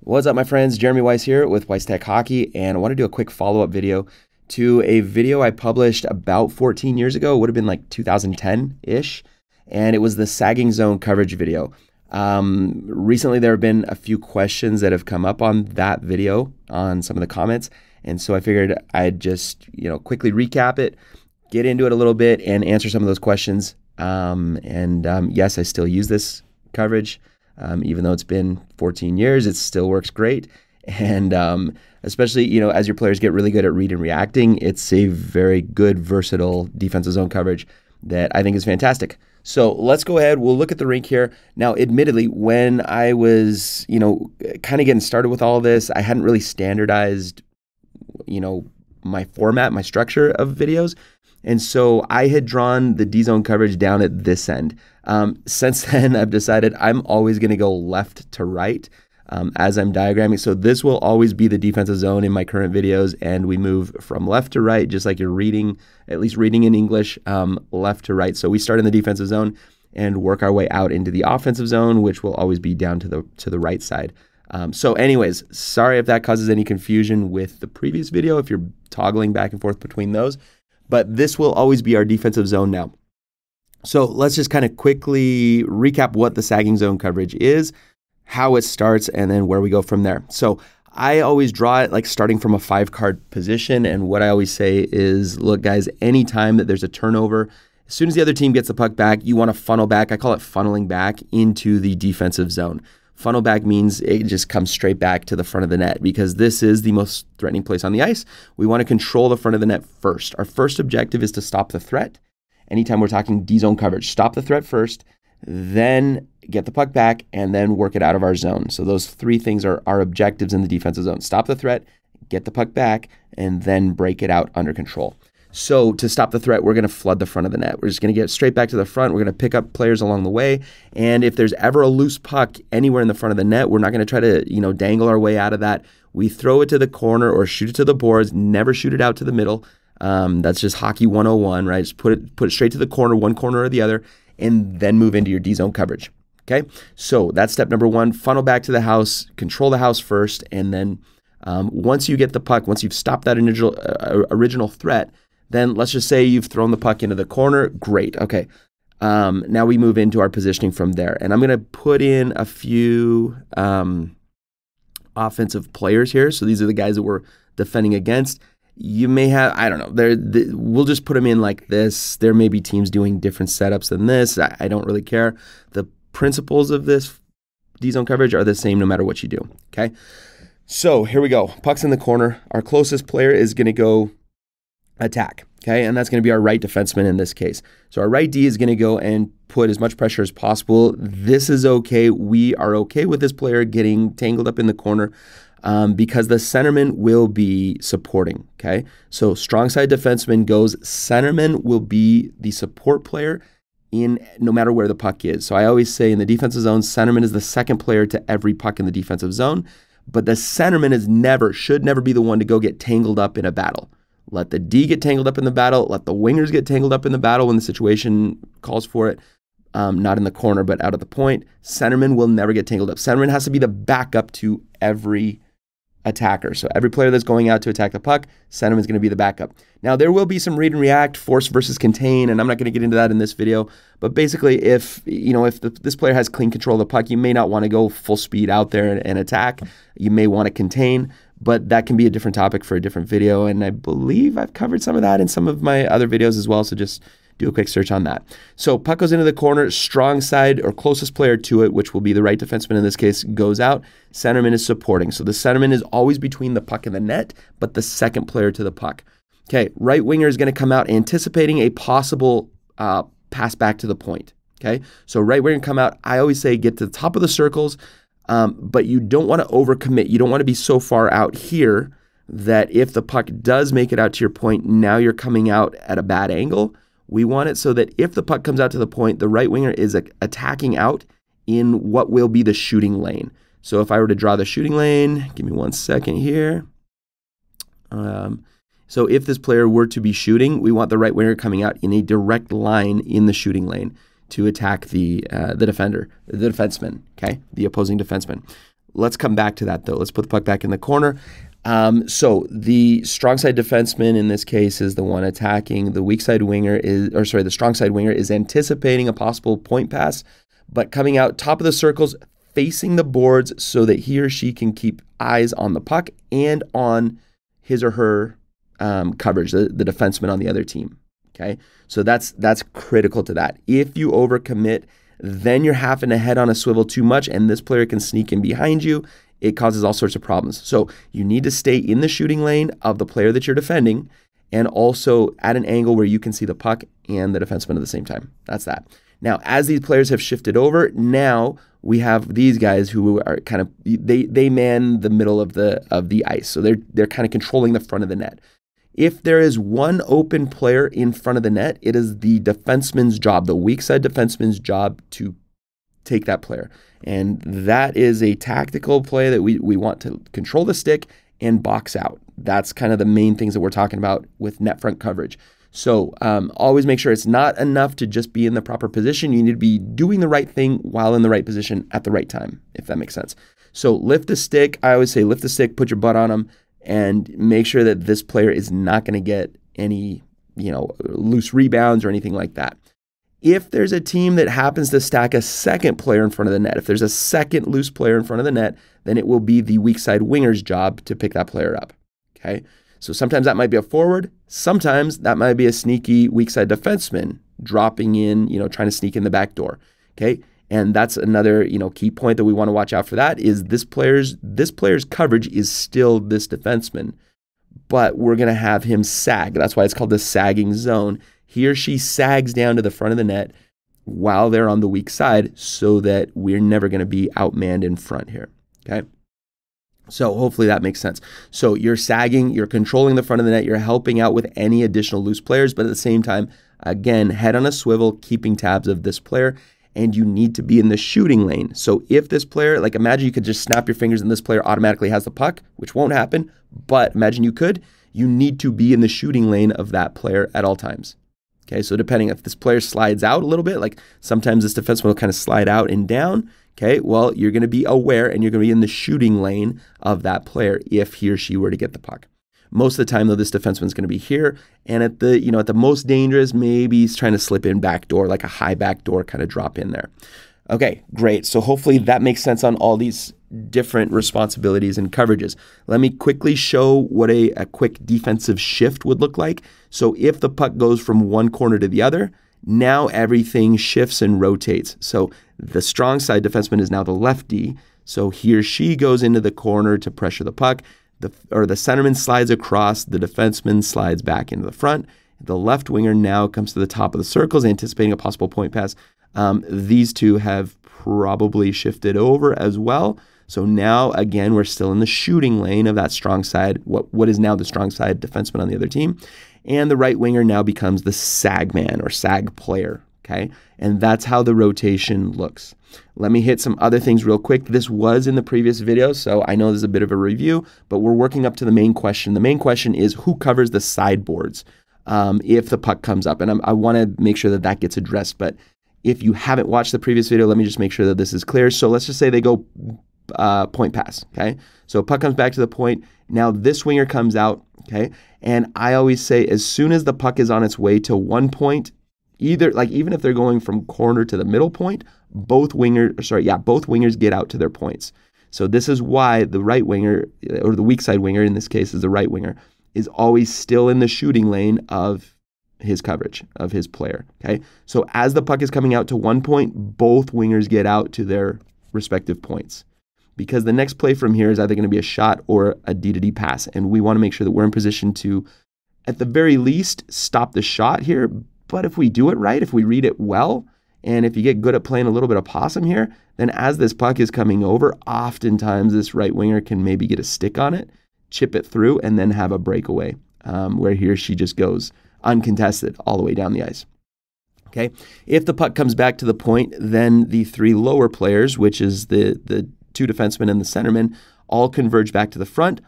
What's up, my friends? Jeremy Weiss here with Weiss Tech Hockey, and I want to do a quick follow-up video to a video I published about 14 years ago. It would have been like 2010-ish, and it was the sagging zone coverage video. Recently, there have been a few questions that have come up on that video on some of the comments, and so I figured I'd just quickly recap it, get into it a little bit, and answer some of those questions. Yes, I still use this coverage. Even though it's been 14 years, it still works great. And especially, as your players get really good at read and reacting, it's a very good, versatile defensive zone coverage that I think is fantastic. So let's go ahead. We'll look at the rink here. Now, admittedly, when I was, kind of getting started with all of this, I hadn't really standardized, my format, my structure of videos. And so I had drawn the D-zone coverage down at this end. Since then, I've decided I'm always going to go left to right as I'm diagramming. So this will always be the defensive zone in my current videos, and we move from left to right, just like you're reading, at least reading in English, left to right. So we start in the defensive zone and work our way out into the offensive zone, which will always be down to the right side. So anyways, sorry if that causes any confusion with the previous video, if you're toggling back and forth between those. But this will always be our defensive zone now. So let's just kind of quickly recap what the sagging zone coverage is, how it starts, and then where we go from there. So I always draw it like starting from a 5-card position. And what I always say is, look, guys, anytime that there's a turnover, as soon as the other team gets the puck back, you want to funnel back. I call it funneling back into the defensive zone. Funnel back means it just comes straight back to the front of the net because this is the most threatening place on the ice. We want to control the front of the net first. Our first objective is to stop the threat. Anytime we're talking D-zone coverage, stop the threat first, then get the puck back, and then work it out of our zone. So those three things are our objectives in the defensive zone. Stop the threat, get the puck back, and then break it out under control. So to stop the threat, we're going to flood the front of the net. We're just going to get straight back to the front. We're going to pick up players along the way. And if there's ever a loose puck anywhere in the front of the net, we're not going to try to, dangle our way out of that. We throw it to the corner or shoot it to the boards, never shoot it out to the middle. That's just hockey 101, right? Just put it straight to the corner, one corner or the other, and then move into your D-zone coverage. Okay? So that's step number one. Funnel back to the house, control the house first, and then once you get the puck, once you've stopped that original threat, then let's just say you've thrown the puck into the corner. Great. Okay. Now we move into our positioning from there. And I'm going to put in a few offensive players here. So these are the guys that we're defending against. You may have, I don't know, we'll just put them in like this. There may be teams doing different setups than this. I don't really care. The principles of this D-zone coverage are the same no matter what you do. Okay. So here we go. Puck's in the corner. Our closest player is going to go attack, okay? And that's going to be our right defenseman in this case. So our right D is going to go and put as much pressure as possible. This is okay. We are okay with this player getting tangled up in the corner because the centerman will be supporting, okay? So strong side defenseman goes, centerman will be the support player in no matter where the puck is. So I always say in the defensive zone, centerman is the second player to every puck in the defensive zone, but the centerman should never be the one to go get tangled up in a battle. Let the D get tangled up in the battle. Let the wingers get tangled up in the battle when the situation calls for it. Not in the corner, but out at the point. Centerman will never get tangled up. Centerman has to be the backup to every attacker. So every player that's going out to attack the puck, centerman is going to be the backup. Now, there will be some read and react, force versus contain, and I'm not going to get into that in this video. But basically, if this player has clean control of the puck, you may not want to go full speed out there and attack. You may want to contain. But that can be a different topic for a different video, and I believe I've covered some of that in some of my other videos as well, so just do a quick search on that. So puck goes into the corner, strong side or closest player to it, which will be the right defenseman in this case, goes out. Centerman is supporting. So the centerman is always between the puck and the net, but the second player to the puck. Okay, right winger is going to come out anticipating a possible pass back to the point. Okay, so right winger come out. I always say get to the top of the circles, but you don't want to overcommit. You don't want to be so far out here that if the puck does make it out to your point, now you're coming out at a bad angle. We want it so that if the puck comes out to the point, the right winger is attacking out in what will be the shooting lane. So if I were to draw the shooting lane, give me 1 second here. So if this player were to be shooting, we want the right winger coming out in a direct line in the shooting lane to attack the defenseman, okay, the opposing defenseman. let's come back to that though. Let's put the puck back in the corner. So the strong side defenseman in this case is the one attacking. The weak side winger is, or sorry, the strong side winger is anticipating a possible point pass, but coming out top of the circles, facing the boards so that he or she can keep eyes on the puck and on his or her coverage, the defenseman on the other team. Okay, so that's critical to that. If you overcommit, then you're having to head on a swivel too much, and this player can sneak in behind you. It causes all sorts of problems. So you need to stay in the shooting lane of the player that you're defending and also at an angle where you can see the puck and the defenseman at the same time. That's that. Now, as these players have shifted over, now we have these guys who are kind of, they man the middle of the ice. So they're kind of controlling the front of the net. If there is one open player in front of the net, it is the defenseman's job, the weak side defenseman's job to take that player. And that is a tactical play that we want to control the stick and box out. That's kind of the main things that we're talking about with net front coverage. So always make sure it's not enough to just be in the proper position. You need to be doing the right thing while in the right position at the right time, if that makes sense. So lift the stick. I always say lift the stick, put your butt on them, and make sure that this player is not going to get any, loose rebounds or anything like that. If there's a team that happens to stack a second player in front of the net, if there's a second loose player in front of the net, then it will be the weak side winger's job to pick that player up. Okay, so sometimes that might be a forward. Sometimes that might be a sneaky weak side defenseman dropping in, trying to sneak in the back door. Okay, and that's another, key point that we want to watch out for. That is this player's coverage is still this defenseman, but we're going to have him sag. That's why it's called the sagging zone. He or she sags down to the front of the net while they're on the weak side so that we're never going to be outmanned in front here, okay? So hopefully that makes sense. So you're sagging, you're controlling the front of the net, you're helping out with any additional loose players, but at the same time, again, head on a swivel, keeping tabs of this player, and you need to be in the shooting lane. So if this player, like imagine you could just snap your fingers and this player automatically has the puck, which won't happen, but imagine you could, you need to be in the shooting lane of that player at all times. Okay, so depending if this player slides out a little bit, like sometimes this defenseman will kind of slide out and down, okay, well, you're going to be aware and you're going to be in the shooting lane of that player if he or she were to get the puck. Most of the time, though, this defenseman's going to be here, and at the, at the most dangerous, maybe he's trying to slip in backdoor, like a high backdoor kind of drop in there. Okay, great. So hopefully that makes sense on all these different responsibilities and coverages. Let me quickly show what a quick defensive shift would look like. So if the puck goes from one corner to the other, now everything shifts and rotates. So the strong side defenseman is now the lefty. So he or she goes into the corner to pressure the puck. The centerman slides across, the defenseman slides back into the front. The left winger now comes to the top of the circles, anticipating a possible point pass. These two have probably shifted over as well. So now, again, we're still in the shooting lane of that strong side, what is now the strong side defenseman on the other team. And the right winger now becomes the sag man or sag player, okay? And that's how the rotation looks. Let me hit some other things real quick. This was in the previous video, so I know this is a bit of a review, but we're working up to the main question. The main question is who covers the sideboards if the puck comes up? And I want to make sure that that gets addressed, but if you haven't watched the previous video, let me just make sure that this is clear. So let's just say they go point pass, okay? So puck comes back to the point. Now this winger comes out, okay? And I always say as soon as the puck is on its way to one point, even if they're going from corner to the middle point, both wingers get out to their points. So this is why the right winger, or the weak side winger in this case is the right winger, is always still in the shooting lane of his coverage, of his player, okay? So as the puck is coming out to one point, both wingers get out to their respective points, because the next play from here is either going to be a shot or a D-to-D pass, and we want to make sure that we're in position to, at the very least, stop the shot here. But if we do it right, if we read it well, and if you get good at playing a little bit of possum here, then as this puck is coming over, oftentimes this right winger can maybe get a stick on it, chip it through, and then have a breakaway where he or she just goes uncontested all the way down the ice. Okay, if the puck comes back to the point, then the three lower players, which is the two defensemen and the centerman, all converge back to the front,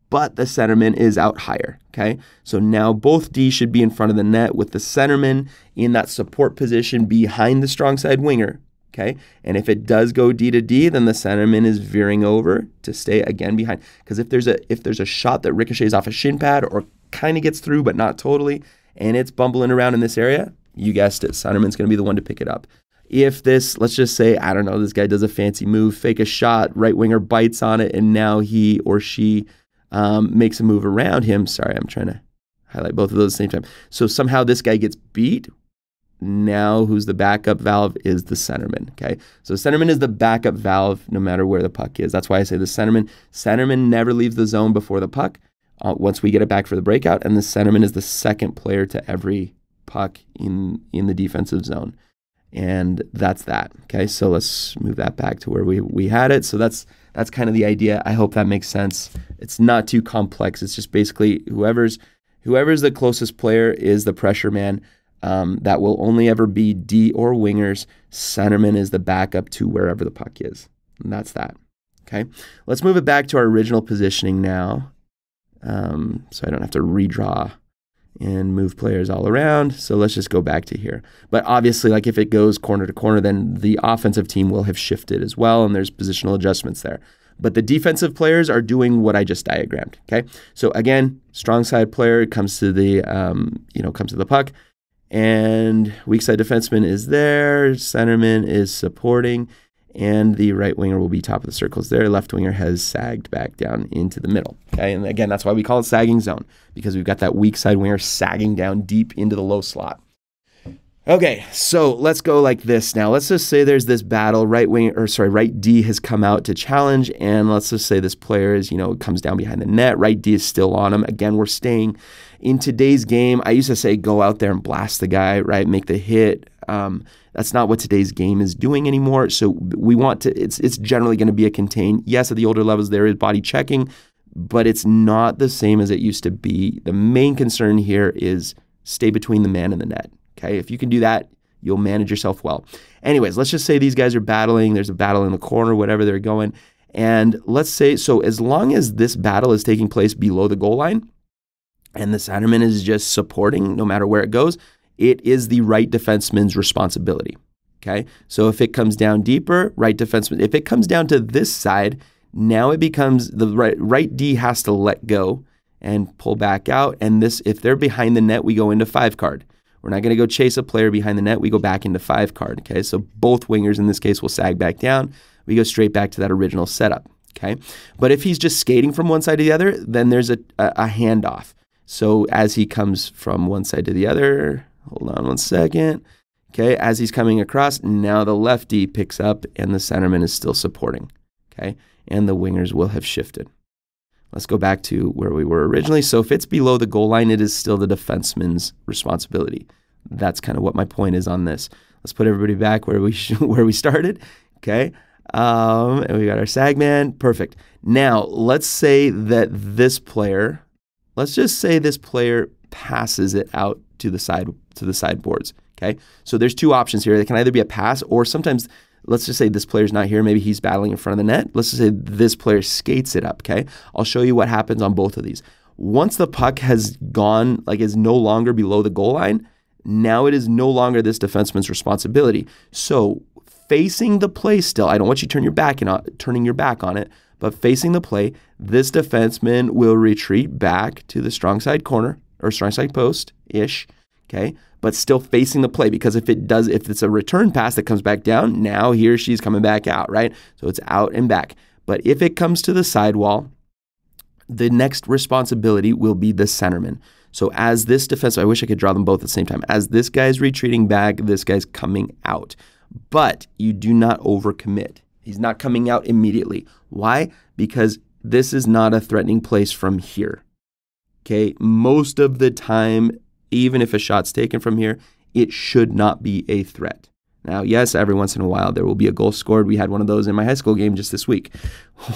but the centerman is out higher, okay? So now both D should be in front of the net with the centerman in that support position behind the strong side winger, Okay, and if it does go D to D, then the centerman is veering over to stay again behind. Because if there's a shot that ricochets off a shin pad or kind of gets through but not totally, and it's bumbling around in this area, you guessed it, centerman's going to be the one to pick it up. If this, let's just say, I don't know, this guy does a fancy move, fake a shot, right winger bites on it, and now he or she makes a move around him. Sorry, I'm trying to highlight both of those at the same time. So somehow this guy gets beat. Now who's the backup valve is the centerman, okay? So centerman is the backup valve no matter where the puck is. That's why I say the centerman. Centerman never leaves the zone before the puck once we get it back for the breakout, and the centerman is the second player to every puck in the defensive zone. And that's that, okay? So let's move that back to where we had it. So that's kind of the idea. I hope that makes sense. It's not too complex. It's just basically whoever's the closest player is the pressure man. That will only ever be D or wingers. Centerman is the backup to wherever the puck is. And that's that. Okay. Let's move it back to our original positioning now. So I don't have to redraw and move players all around. So let's just go back to here. But obviously, like if it goes corner to corner, then the offensive team will have shifted as well, and there's positional adjustments there. But the defensive players are doing what I just diagrammed. Okay. So again, strong side player comes to the comes to the puck. And weak side defenseman is there, centerman is supporting, and the right winger will be top of the circles there. Left winger has sagged back down into the middle. Okay, and again, that's why we call it sagging zone, because we've got that weak side winger sagging down deep into the low slot. Okay, so let's go like this now. Let's just say there's this battle. Right D has come out to challenge, and let's just say this player is, comes down behind the net. Right D is still on him. Again, we're staying in today's game. I used to say go out there and blast the guy, right? Make the hit. That's not what today's game is doing anymore. So we want to. It's generally going to be a contain. Yes, at the older levels there is body checking, but it's not the same as it used to be. The main concern here is stay between the man and the net. Okay, if you can do that, you'll manage yourself well. Anyways, let's just say these guys are battling. There's a battle in the corner, whatever they're going. And let's say, so as long as this battle is taking place below the goal line and the centerman is just supporting no matter where it goes, it is the right defenseman's responsibility. Okay, so if it comes down deeper, right defenseman. If it comes down to this side, now it becomes the right D has to let go and pull back out. And this, if they're behind the net, we go into 5 card. We're not going to go chase a player behind the net. We go back into 5 card, okay? So both wingers in this case will sag back down. We go straight back to that original setup, okay? But if he's just skating from one side to the other, then there's a handoff. So as he comes from one side to the other, hold on one second, okay? As he's coming across, now the lefty picks up and the centerman is still supporting, okay? And the wingers will have shifted. Let's go back to where we were originally. So if it's below the goal line, it is still the defenseman's responsibility. That's kind of what my point is on this. Let's put everybody back where we started. Okay. And we got our sag man. Perfect. Now, let's say that this player, let's just say this player passes it out to the sideboards. Okay. So there's 2 options here. It can either be a pass, or sometimes, let's just say this player's not here. Maybe he's battling in front of the net. Let's just say this player skates it up, okay? I'll show you what happens on both of these. Once the puck has gone, like is no longer below the goal line, now it is no longer this defenseman's responsibility. So facing the play still, I don't want you turning your back on it, but facing the play, this defenseman will retreat back to the strong side corner or strong side post-ish, okay? But still facing the play, because if it's a return pass that comes back down, now he or she's coming back out, right? So it's out and back. But if it comes to the sidewall, the next responsibility will be the centerman. So as this defense, I wish I could draw them both at the same time. As this guy's retreating back, this guy's coming out. But you do not overcommit. He's not coming out immediately. Why? Because this is not a threatening place from here. Okay, most of the time, even if a shot's taken from here, it should not be a threat. Now, yes, every once in a while there will be a goal scored. We had one of those in my high school game just this week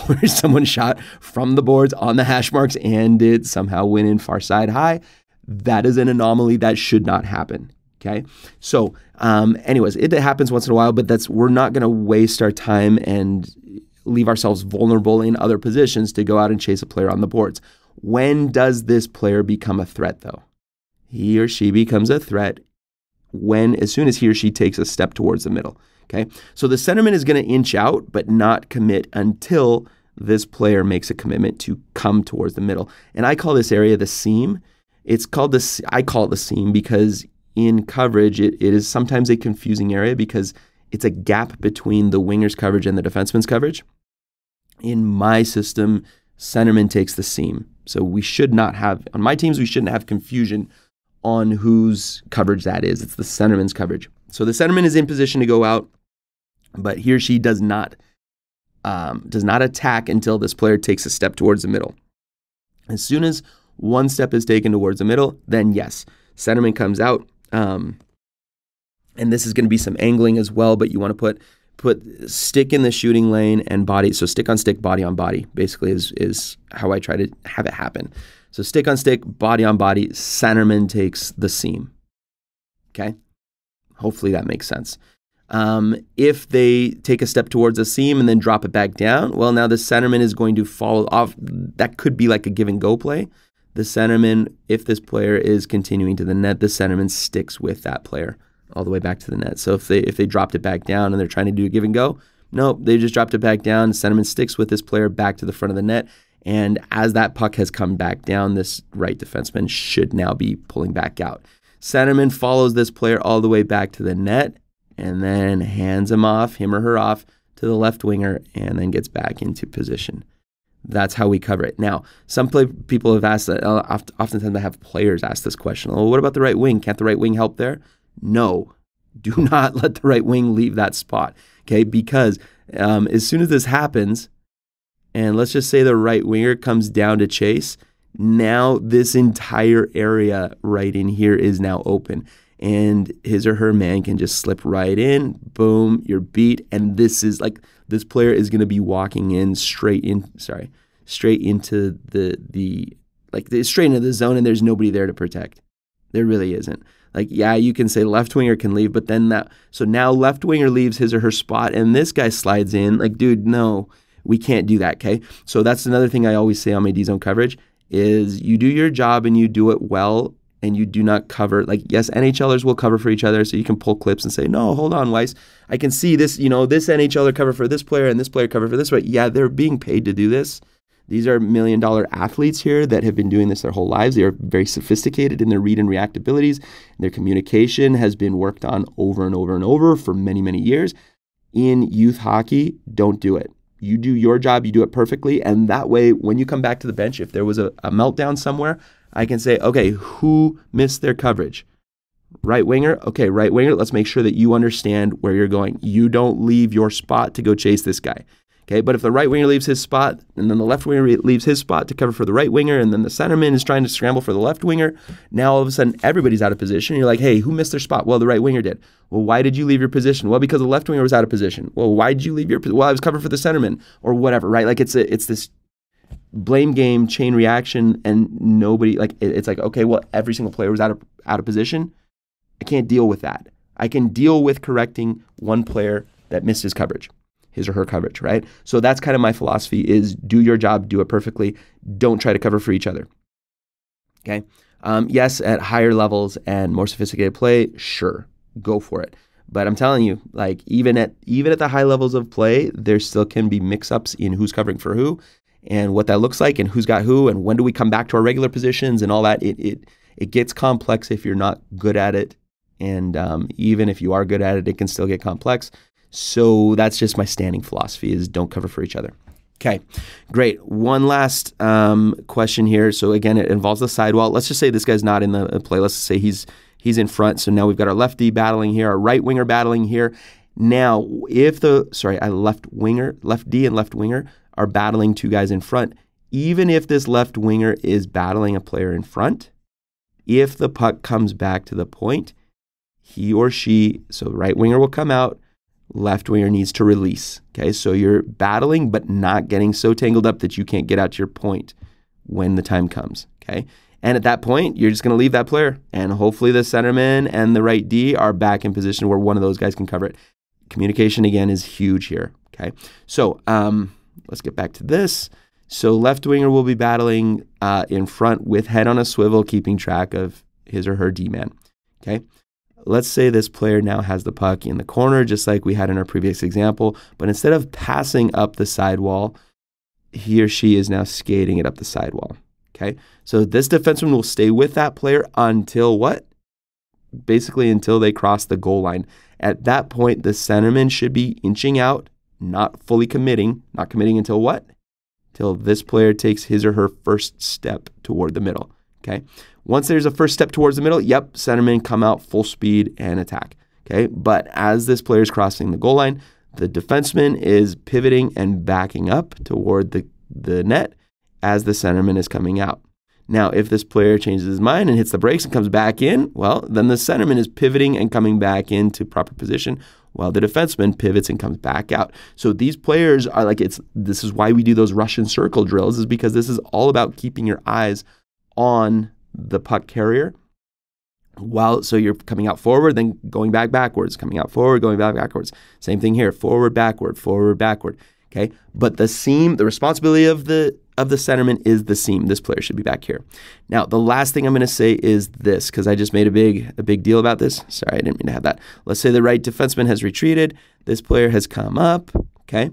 where someone shot from the boards on the hash marks and it somehow went in far side high. That is an anomaly. That should not happen. Okay. So anyways, it happens once in a while, but we're not going to waste our time and leave ourselves vulnerable in other positions to go out and chase a player on the boards. When does this player become a threat though? He or she becomes a threat as soon as he or she takes a step towards the middle. Okay, so the centerman is going to inch out, but not commit until this player makes a commitment to come towards the middle. And I call this area the seam. It's called this. I call it the seam because in coverage, it is sometimes a confusing area because it's a gap between the winger's coverage and the defenseman's coverage. In my system, centerman takes the seam. So we should not have, on my teams, we shouldn't have confusion on whose coverage that is. It's the centerman's coverage. So the centerman is in position to go out, but he or she does not attack until this player takes a step towards the middle. As soon as one step is taken towards the middle, then yes, centerman comes out. And this is going to be some angling as well, but you want to put stick in the shooting lane and body. So stick on stick, body on body, basically is how I try to have it happen. So stick on stick, body on body, centerman takes the seam. Okay? Hopefully that makes sense. If they take a step towards a seam and then drop it back down, well, now the centerman is going to follow off. That could be like a give and go play. The centerman, if this player is continuing to the net, the centerman sticks with that player all the way back to the net. So if they dropped it back down and they're trying to do a give and go, no, they just dropped it back down. The centerman sticks with this player back to the front of the net. And as that puck has come back down, this right defenseman should now be pulling back out. Centerman follows this player all the way back to the net and then hands him or her off to the left winger and then gets back into position. That's how we cover it. Now, some people have asked that, oftentimes I have players ask this question. Oh, what about the right wing? Can't the right wing help there? No, do not let the right wing leave that spot, okay? Because as soon as this happens, and let's just say the right winger comes down to chase, now this entire area right in here is now open. And his or her man can just slip right in, boom, you're beat. And this is like, this player is going to be walking in straight into the straight into the zone, and there's nobody there to protect. There really isn't. Like, yeah, you can say left winger can leave, but then so now left winger leaves his or her spot, and this guy slides in. Like, dude, no, we can't do that, okay? So that's another thing I always say on my D-zone coverage is you do your job and you do it well, and you do not cover. Like, yes, NHLers will cover for each other, so you can pull clips and say, no, hold on, Weiss, I can see this, this NHLer cover for this player and this player cover for this player. Yeah, they're being paid to do this. These are $1 million athletes here that have been doing this their whole lives. They are very sophisticated in their read and react abilities. Their communication has been worked on over and over and over for many, many years. In youth hockey, don't do it. You do your job, you do it perfectly, and that way, when you come back to the bench, if there was a meltdown somewhere, I can say, okay, who missed their coverage? Right winger? Okay, right winger, let's make sure that you understand where you're going. You don't leave your spot to go chase this guy. Okay, but if the right winger leaves his spot, and then the left winger leaves his spot to cover for the right winger, and then the centerman is trying to scramble for the left winger, now all of a sudden everybody's out of position. You're like, hey, who missed their spot? Well, the right winger did. Well, why did you leave your position? Well, because the left winger was out of position. Well, why did you leave your position? Well, I was covered for the centerman, or whatever, right? Like, it's this blame game, chain reaction, and nobody, like, it's like, okay, well, every single player was out of position. I can't deal with that. I can deal with correcting one player that missed his coverage. His or her coverage, right? So that's kind of my philosophy is do your job, do it perfectly. Don't try to cover for each other. Okay? Yes, at higher levels and more sophisticated play, sure, go for it. But I'm telling you, like even at the high levels of play, there still can be mix-ups in who's covering for who and what that looks like and who's got who and when do we come back to our regular positions and all that. It gets complex if you're not good at it. And even if you are good at it, it can still get complex. So that's just my standing philosophy is don't cover for each other. Okay, great. One last question here. So again, it involves the sidewall. Let's just say this guy's not in the play. Let's say he's in front. So now we've got our left D battling here, our right winger battling here. Now, if left D and left winger are battling two guys in front, even if this left winger is battling a player in front, if the puck comes back to the point, he or she, so right winger will come out, left winger needs to release. Okay, so you're battling but not getting so tangled up that you can't get out to your point when the time comes. Okay, and at that point, you're just going to leave that player, and hopefully the centerman and the right D are back in position where one of those guys can cover it. Communication again is huge here. Okay, so let's get back to this. So left winger will be battling in front with head on a swivel, keeping track of his or her D man. Okay. let's say this player now has the puck in the corner, just like we had in our previous example, but instead of passing up the sidewall, he or she is now skating it up the sidewall. Okay, so this defenseman will stay with that player until what? Basically until they cross the goal line. At that point, the centerman should be inching out, not fully committing, not committing until what? Till this player takes his or her first step toward the middle. Okay, once there's a first step towards the middle, yep, centerman come out full speed and attack. Okay, but as this player is crossing the goal line, the defenseman is pivoting and backing up toward the net as the centerman is coming out. Now, if this player changes his mind and hits the brakes and comes back in, well, then the centerman is pivoting and coming back into proper position while the defenseman pivots and comes back out. So these players are like, this is why we do those Russian circle drills, is because this is all about keeping your eyes on the puck carrier. So you're coming out forward, then going backwards, coming out forward, going backwards. Same thing here, forward, backward, okay? But the responsibility of the centerman is the seam. This player should be back here. Now, the last thing I'm going to say is this, because I just made a big deal about this. Sorry, I didn't mean to have that. Let's say the right defenseman has retreated. This player has come up, okay?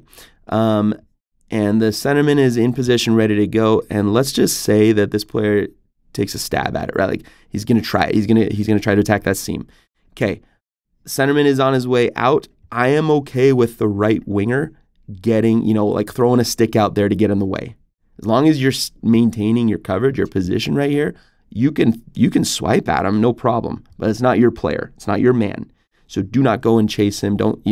And the centerman is in position, ready to go. And let's just say that this player takes a stab at it, right? Like he's going to try it. He's going to try to attack that seam. Okay. Centerman is on his way out. I am okay with the right winger getting, like throwing a stick out there to get in the way. As long as you're maintaining your coverage, your position right here, you can swipe at him, no problem. But it's not your player. It's not your man. So do not go and chase him. Don't,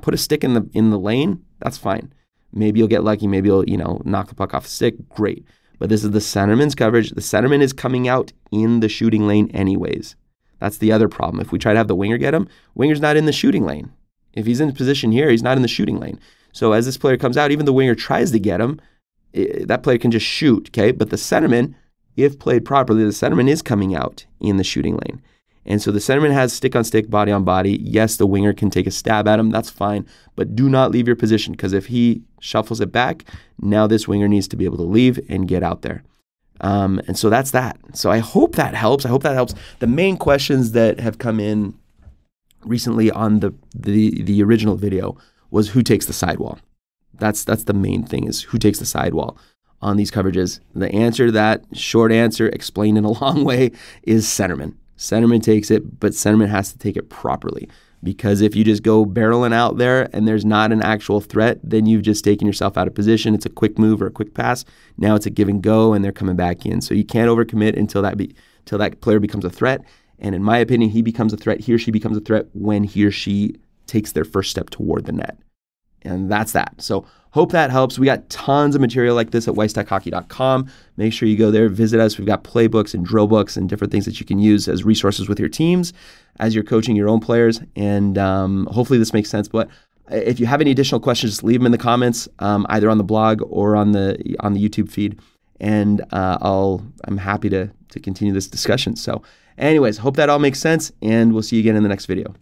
put a stick in the lane. That's fine. Maybe you'll get lucky. Maybe you'll, knock the puck off the stick. Great. But this is the centerman's coverage. The centerman is coming out in the shooting lane anyways. That's the other problem. If we try to have the winger get him, winger's not in the shooting lane. If he's in position here, he's not in the shooting lane. So as this player comes out, even the winger tries to get him, that player can just shoot, okay? But the centerman, if played properly, the centerman is coming out in the shooting lane. And so the centerman has stick on stick, body on body. Yes, the winger can take a stab at him. That's fine. But do not leave your position, because if he shuffles it back, now this winger needs to be able to leave and get out there. And so that's that. So I hope that helps. The main questions that have come in recently on the original video was who takes the sidewall. That's the main thing, is who takes the sidewall on these coverages. The answer to that, short answer, explained in a long way, is centerman. Centerman takes it, but centerman has to take it properly. Because if you just go barreling out there and there's not an actual threat, then you've just taken yourself out of position. It's a quick move or a quick pass. Now it's a give and go, and they're coming back in. So you can't overcommit until that player becomes a threat. And in my opinion, he becomes a threat. He or she becomes a threat when he or she takes their first step toward the net. And that's that. So hope that helps. We got tons of material like this at weisstechhockey.com. Make sure you go there, visit us. We've got playbooks and drill books and different things that you can use as resources with your teams as you're coaching your own players. And hopefully this makes sense. But if you have any additional questions, just leave them in the comments, either on the blog or on the YouTube feed. And I'm happy to continue this discussion. So anyways, hope that all makes sense, and we'll see you again in the next video.